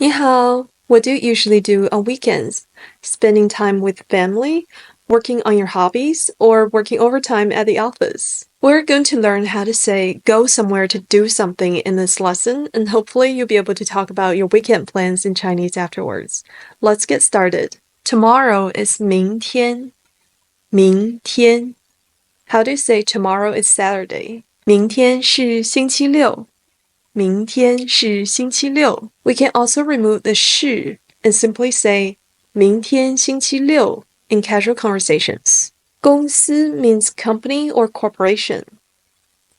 你好, what do you usually do on weekends? Spending time with family, working on your hobbies, or working overtime at the office? We're going to learn how to say go somewhere to do something in this lesson, and hopefully you'll be able to talk about your weekend plans in Chinese afterwards. Let's get started. Tomorrow is 明天. 明天. How do you say tomorrow is Saturday? 明天是星期六。明天是星期六. We can also remove the 是 and simply say 明天星期六 in casual conversations. 公司 means company or corporation.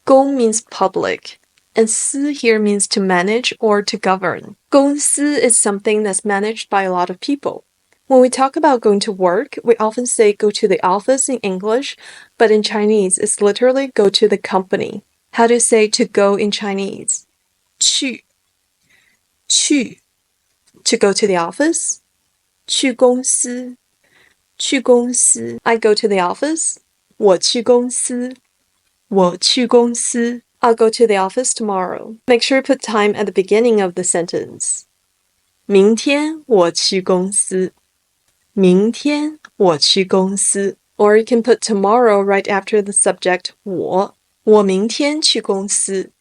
公 means public, and 司 here means to manage or to govern. 公司 is something that's managed by a lot of people. When we talk about going to work, we often say go to the office in English, but in Chinese, it's literally go to the company. How do you say to go in Chinese? 去 to go to the office. 去公司 I go to the office. 我去公司 I'll go to the office tomorrow. Make sure you put time at the beginning of the sentence. 明天我去公司明天我去公司 Or you can put tomorrow right after the subject 我明天去公司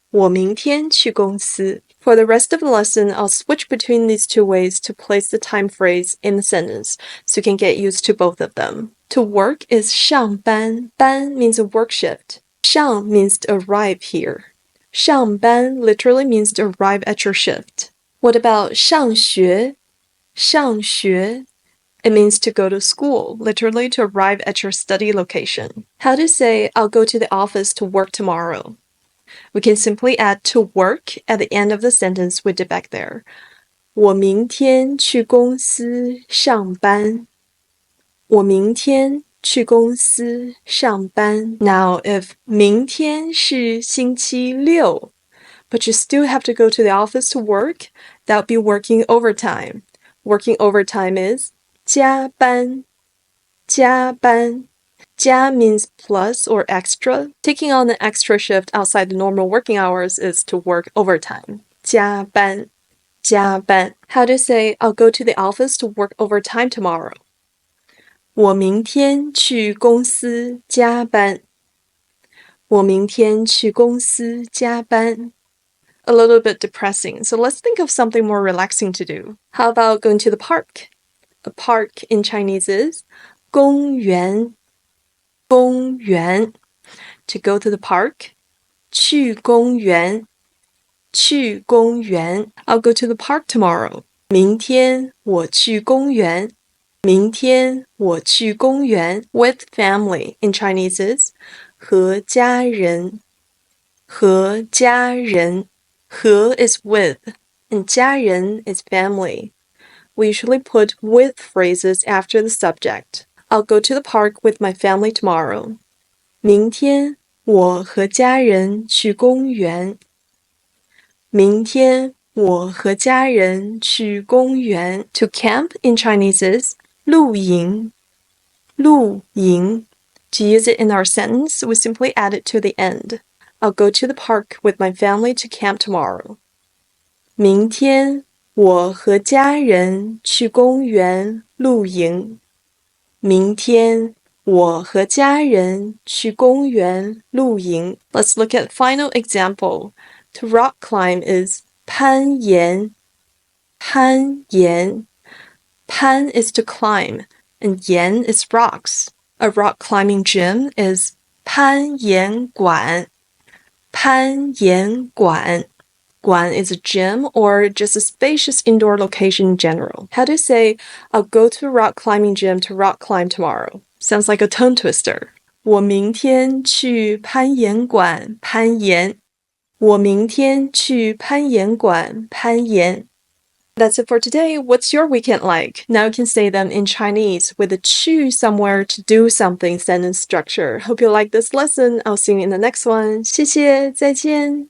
我明天去公司 For the rest of the lesson, I'll switch between these two ways to place the time phrase in the sentence, so you can get used to both of them. To work is 上班 ban means a work shift. 上 means to arrive here. 上班 literally means to arrive at your shift. What about 上学 上学 It means to go to school, literally to arrive at your study location. How to say, I'll go to the office to work tomorrow? We can simply add to work at the end of the sentence we did back there. 我明天去公司上班我明天去公司上班 Now, if 明天是星期六 but you still have to go to the office to work, that would be working overtime. Working overtime is 加班加班加 means plus or extra. Taking on an extra shift outside the normal working hours is to work overtime. 加班加班 How to say, I'll go to the office to work overtime tomorrow? 我明天去公司加班我明天去公司加班 A little bit depressing, so let's think of something more relaxing to do. How about going to the park? A park in Chinese is 公园公园 To go to the park 去公园去公园 I'll go to the park tomorrow. 明天我去公园明天我去公园 With family in Chinese is 和家人和家人和 is with and 家人 is family. We usually put with phrases after the subject. I'll go to the park with my family tomorrow. 明天我和家人去公园明天我和家人去公园 To camp in Chinese is 露营露营 To use it in our sentence, we simply add it to the end. I'll go to the park with my family to camp tomorrow. 明天我和家人去公园露营明天我和家人去公园露营 Let's look at final example. To rock climb is 攀岩攀岩攀 is to climb, and 岩 is rocks. A rock climbing gym is 攀岩馆攀岩馆Guan is a gym or just a spacious indoor location in general. How to say, I'll go to a rock climbing gym to rock climb tomorrow? Sounds like a tongue twister. 我明天去攀岩馆攀岩我明天去攀岩馆攀岩 That's it for today. What's your weekend like? Now you can say them in Chinese with the 去 somewhere to do something sentence structure. Hope you like this lesson. I'll see you in the next one. 谢谢，再见。